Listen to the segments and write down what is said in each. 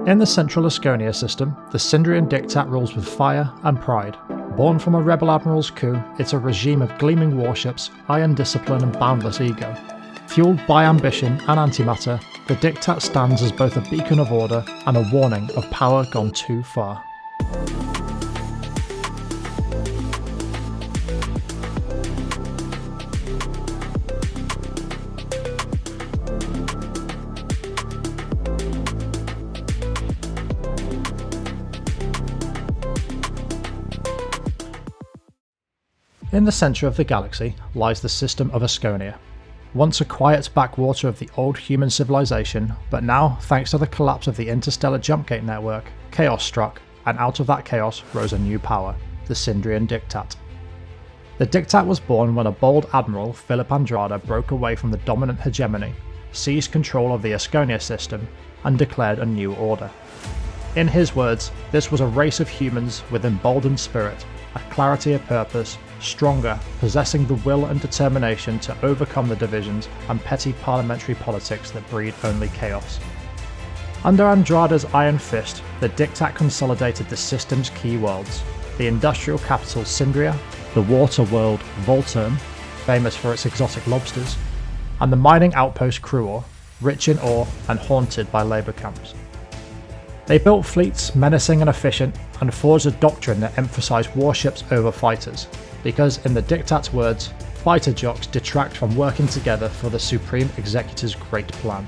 In the central Askonia system, the Sindrian Diktat rules with fire and pride. Born from a rebel admiral's coup, it's a regime of gleaming warships, iron discipline and boundless ego. Fueled by ambition and antimatter, the Diktat stands as both a beacon of order and a warning of power gone too far. In the centre of the galaxy lies the system of Askonia. Once a quiet backwater of the old human civilization, but now, thanks to the collapse of the interstellar jumpgate network, chaos struck, and out of that chaos rose a new power, the Sindrian Diktat. The Diktat was born when a bold admiral, Philip Andrada, broke away from the dominant hegemony, seized control of the Askonia system, and declared a new order. In his words, this was a race of humans with emboldened spirit, a clarity of purpose, stronger, possessing the will and determination to overcome the divisions and petty parliamentary politics that breed only chaos. Under Andrada's iron fist, the Diktat consolidated the system's key worlds: the industrial capital Sindria, the water world Volturn, famous for its exotic lobsters, and the mining outpost Cruor, rich in ore and haunted by labour camps. They built fleets menacing and efficient, and forged a doctrine that emphasised warships over fighters, because in the Diktat's words, fighter jocks detract from working together for the Supreme Executor's great plan.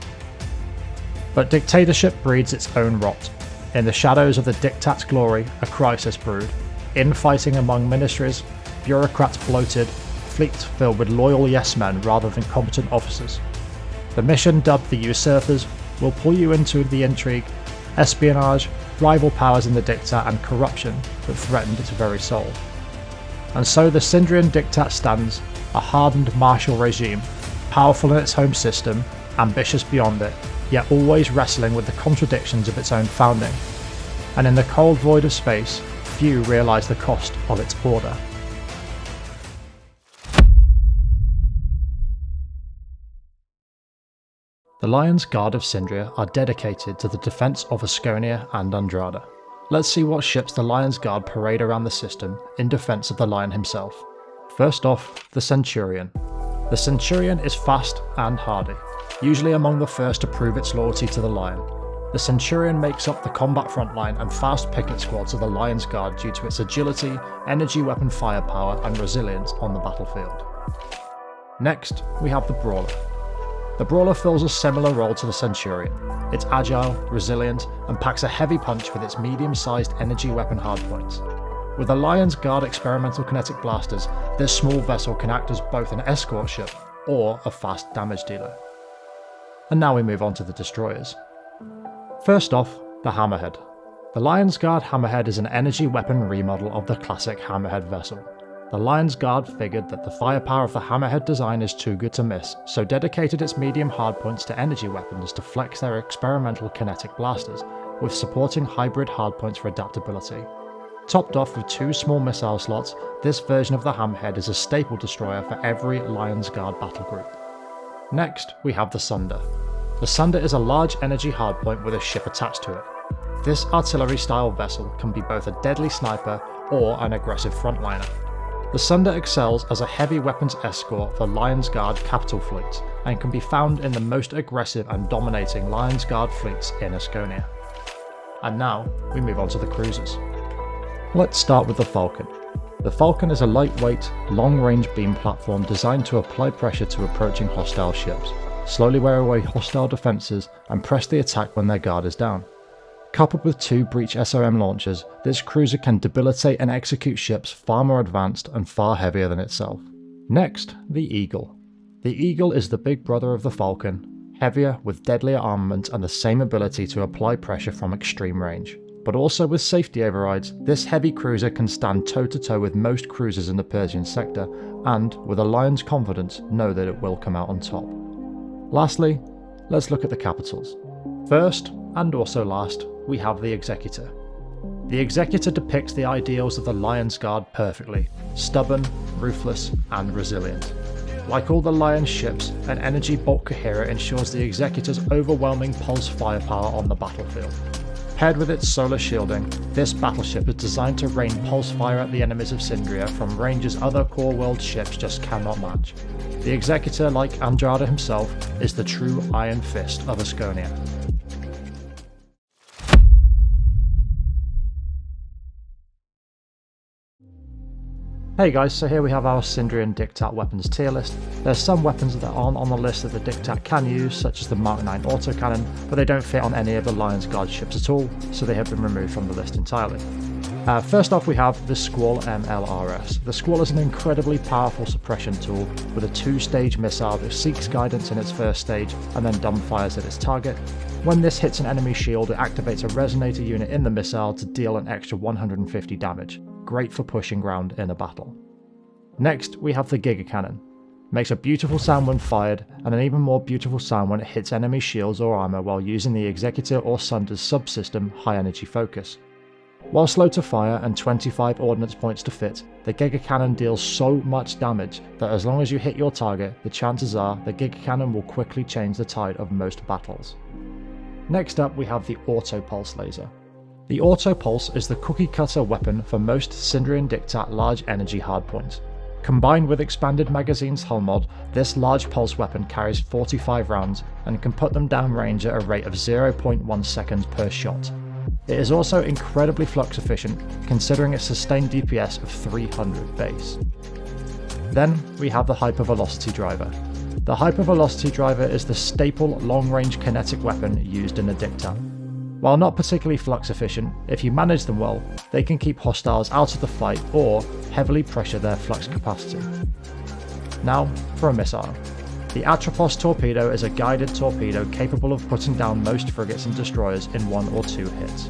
But dictatorship breeds its own rot. In the shadows of the Diktat's glory, a crisis brewed. Infighting among ministries, bureaucrats bloated, fleets filled with loyal yes-men rather than competent officers. The mission, dubbed the Usurpers, will pull you into the intrigue, espionage, rival powers in the Diktat and corruption that threatened its very soul. And so the Sindrian Diktat stands, a hardened martial regime, powerful in its home system, ambitious beyond it, yet always wrestling with the contradictions of its own founding. And in the cold void of space, few realise the cost of its order. The Lions Guard of Sindria are dedicated to the defence of Askonia and Andrada. Let's see what ships the Lions Guard parade around the system in defence of the Lion himself. First off, the Centurion. The Centurion is fast and hardy, usually among the first to prove its loyalty to the Lion. The Centurion makes up the combat frontline and fast picket squads of the Lions Guard due to its agility, energy weapon firepower and resilience on the battlefield. Next, we have the Brawler. The Brawler fills a similar role to the Centurion. It's agile, resilient, and packs a heavy punch with its medium-sized energy weapon hardpoints. With the Lions Guard experimental kinetic blasters, this small vessel can act as both an escort ship or a fast damage dealer. And now we move on to the destroyers. First off, the Hammerhead. The Lions Guard Hammerhead is an energy weapon remodel of the classic Hammerhead vessel. The Lions Guard figured that the firepower of the Hammerhead design is too good to miss, so dedicated its medium hardpoints to energy weapons to flex their experimental kinetic blasters, with supporting hybrid hardpoints for adaptability. Topped off with 2 small missile slots, this version of the Hammerhead is a staple destroyer for every Lions Guard battle group. Next, we have the Sunder. The Sunder is a large energy hardpoint with a ship attached to it. This artillery-style vessel can be both a deadly sniper or an aggressive frontliner. The Sunder excels as a heavy weapons escort for Lions Guard capital fleets, and can be found in the most aggressive and dominating Lions Guard fleets in Askonia. And now, we move on to the cruisers. Let's start with the Falcon. The Falcon is a lightweight, long-range beam platform designed to apply pressure to approaching hostile ships, slowly wear away hostile defences and press the attack when their guard is down. Coupled with 2 Breach SRM launchers, this cruiser can debilitate and execute ships far more advanced and far heavier than itself. Next, the Eagle. The Eagle is the big brother of the Falcon, heavier with deadlier armament and the same ability to apply pressure from extreme range. But also with safety overrides, this heavy cruiser can stand toe-to-toe with most cruisers in the Persian sector, and, with a Lion's confidence, know that it will come out on top. Lastly, let's look at the capitals. First, and also last, we have the Executor. The Executor depicts the ideals of the Lions Guard perfectly: stubborn, ruthless, and resilient. Like all the Lion ships, an energy bulk coherer ensures the Executor's overwhelming pulse firepower on the battlefield. Paired with its solar shielding, this battleship is designed to rain pulse fire at the enemies of Sindria from ranges other core world ships just cannot match. The Executor, like Andrada himself, is the true Iron Fist of Askonia. Hey guys, so here we have our Sindrian Diktat weapons tier list. There's some weapons that aren't on the list that the Diktat can use, such as the Mark 9 autocannon, but they don't fit on any of the Lions Guard ships at all, so they have been removed from the list entirely. First off we have the Squall MLRS. The Squall is an incredibly powerful suppression tool with a 2-stage missile that seeks guidance in its first stage and then dumbfires at its target. When this hits an enemy shield, it activates a resonator unit in the missile to deal an extra 150 damage. Great for pushing ground in a battle. Next, we have the Giga Cannon. Makes a beautiful sound when fired, and an even more beautiful sound when it hits enemy shields or armour while using the Executor or Sunder's subsystem High Energy Focus. While slow to fire and 25 ordnance points to fit, the Giga Cannon deals so much damage that as long as you hit your target, the chances are the Giga Cannon will quickly change the tide of most battles. Next up, we have the Auto Pulse Laser. The Auto Pulse is the cookie cutter weapon for most Sindrian Diktat large energy hardpoints. Combined with expanded magazine's hull mod, this large pulse weapon carries 45 rounds and can put them down range at a rate of 0.1 seconds per shot. It is also incredibly flux efficient, considering its sustained DPS of 300 base. Then we have the Hypervelocity Driver. The Hypervelocity Driver is the staple long-range kinetic weapon used in a Diktat. While not particularly flux efficient, if you manage them well, they can keep hostiles out of the fight or heavily pressure their flux capacity. Now for a missile. The Atropos torpedo is a guided torpedo capable of putting down most frigates and destroyers in 1 or 2 hits.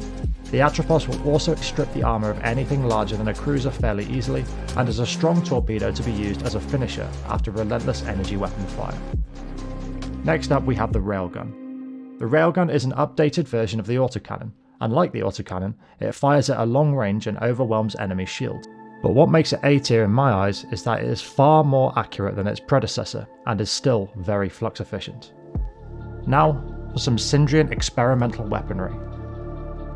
The Atropos will also strip the armour of anything larger than a cruiser fairly easily, and is a strong torpedo to be used as a finisher after relentless energy weapon fire. Next up we have the Railgun. The Railgun is an updated version of the autocannon, and like the autocannon, it fires at a long range and overwhelms enemy shields. But what makes it A tier in my eyes is that it is far more accurate than its predecessor, and is still very flux efficient. Now for some Sindrian experimental weaponry.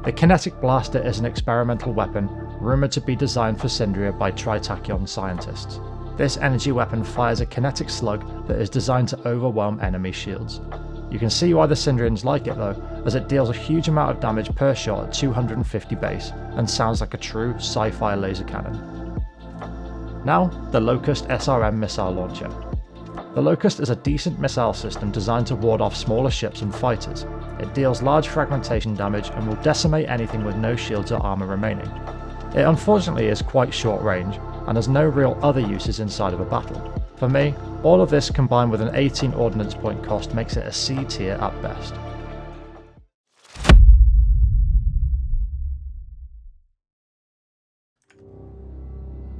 The Kinetic Blaster is an experimental weapon rumoured to be designed for Sindria by Tritachyon scientists. This energy weapon fires a kinetic slug that is designed to overwhelm enemy shields. You can see why the Sindrians like it though, as it deals a huge amount of damage per shot at 250 base, and sounds like a true sci-fi laser cannon. Now, the Locust SRM missile launcher. The Locust is a decent missile system designed to ward off smaller ships and fighters. It deals large fragmentation damage and will decimate anything with no shields or armour remaining. It unfortunately is quite short range, and has no real other uses inside of a battle. For me, all of this combined with an 18 ordnance point cost makes it a C tier at best.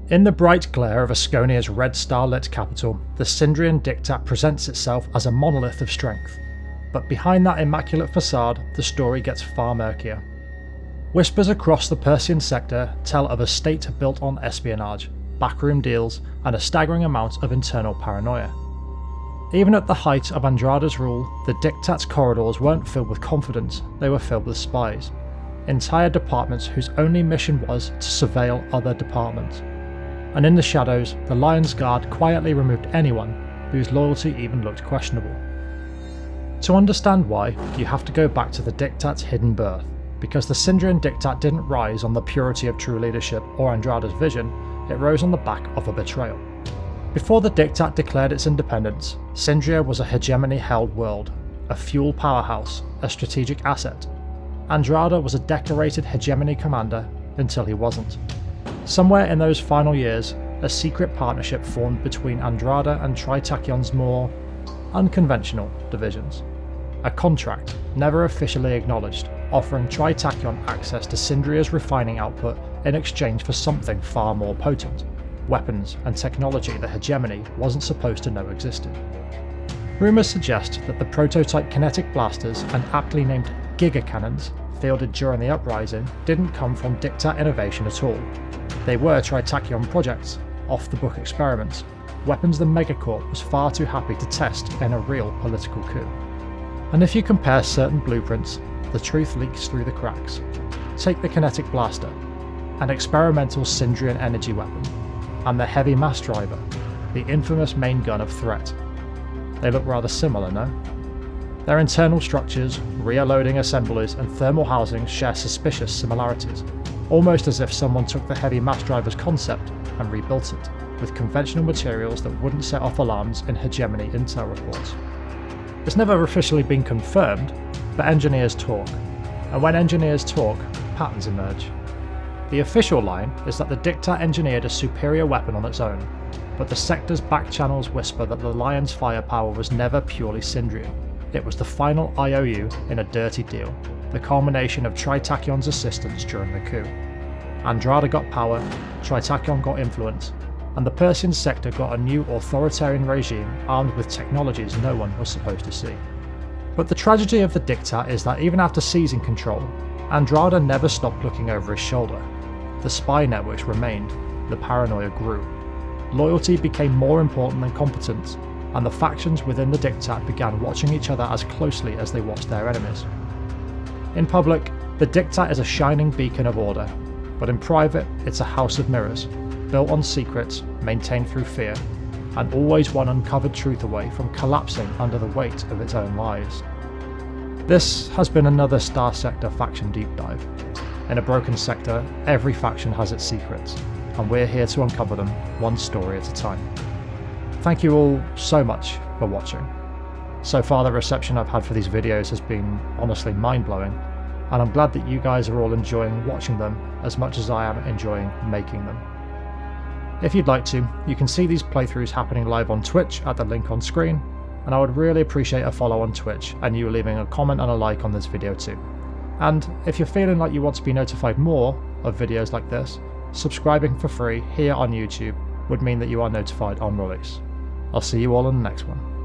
In the bright glare of Askonia's red star-lit capital, the Sindrian Diktat presents itself as a monolith of strength. But behind that immaculate facade, the story gets far murkier. Whispers across the Persian sector tell of a state built on espionage, backroom deals, and a staggering amount of internal paranoia. Even at the height of Andrada's rule, the Diktat's corridors weren't filled with confidence, they were filled with spies. Entire departments whose only mission was to surveil other departments. And in the shadows, the Lions Guard quietly removed anyone whose loyalty even looked questionable. To understand why, you have to go back to the Diktat's hidden birth, because the Sindrian Diktat didn't rise on the purity of true leadership or Andrada's vision, it rose on the back of a betrayal. Before the Diktat declared its independence, Sindria was a hegemony-held world, a fuel powerhouse, a strategic asset. Andrada was a decorated hegemony commander until he wasn't. Somewhere in those final years, a secret partnership formed between Andrada and Tritakyon's more unconventional divisions. A contract, never officially acknowledged, offering Tritakyon access to Sindria's refining output in exchange for something far more potent, weapons and technology the hegemony wasn't supposed to know existed. Rumours suggest that the prototype kinetic blasters and aptly named Giga Cannons fielded during the uprising didn't come from Diktat innovation at all. They were Tritakyon projects, off-the-book experiments, weapons the Megacorp was far too happy to test in a real political coup. And if you compare certain blueprints, the truth leaks through the cracks. Take the kinetic blaster, an experimental Sindrian energy weapon, and the heavy mass driver, the infamous main gun of threat. They look rather similar, no? Their internal structures, rear loading assemblies, and thermal housings share suspicious similarities, almost as if someone took the heavy mass driver's concept and rebuilt it, with conventional materials that wouldn't set off alarms in hegemony intel reports. It's never officially been confirmed, but engineers talk, and when engineers talk, patterns emerge. The official line is that the Diktat engineered a superior weapon on its own, but the sector's back channels whisper that the Lion's firepower was never purely Sindrian. It was the final IOU in a dirty deal, the culmination of Tritachion's assistance during the coup. Andrada got power, Tritachyon got influence, and the Persian sector got a new authoritarian regime armed with technologies no one was supposed to see. But the tragedy of the Diktat is that even after seizing control, Andrada never stopped looking over his shoulder. The spy networks remained, the paranoia grew. Loyalty became more important than competence, and the factions within the Diktat began watching each other as closely as they watched their enemies. In public, the Diktat is a shining beacon of order, but in private it's a house of mirrors, built on secrets, maintained through fear, and always one uncovered truth away from collapsing under the weight of its own lies. This has been another Starsector faction deep dive. In a broken sector, every faction has its secrets, and we're here to uncover them one story at a time. Thank you all so much for watching. So far the reception I've had for these videos has been honestly mind-blowing, and I'm glad that you guys are all enjoying watching them as much as I am enjoying making them. If you'd like to, you can see these playthroughs happening live on Twitch at the link on screen, and I would really appreciate a follow on Twitch and you leaving a comment and a like on this video too. And if you're feeling like you want to be notified more of videos like this, subscribing for free here on YouTube would mean that you are notified on release. I'll see you all in the next one.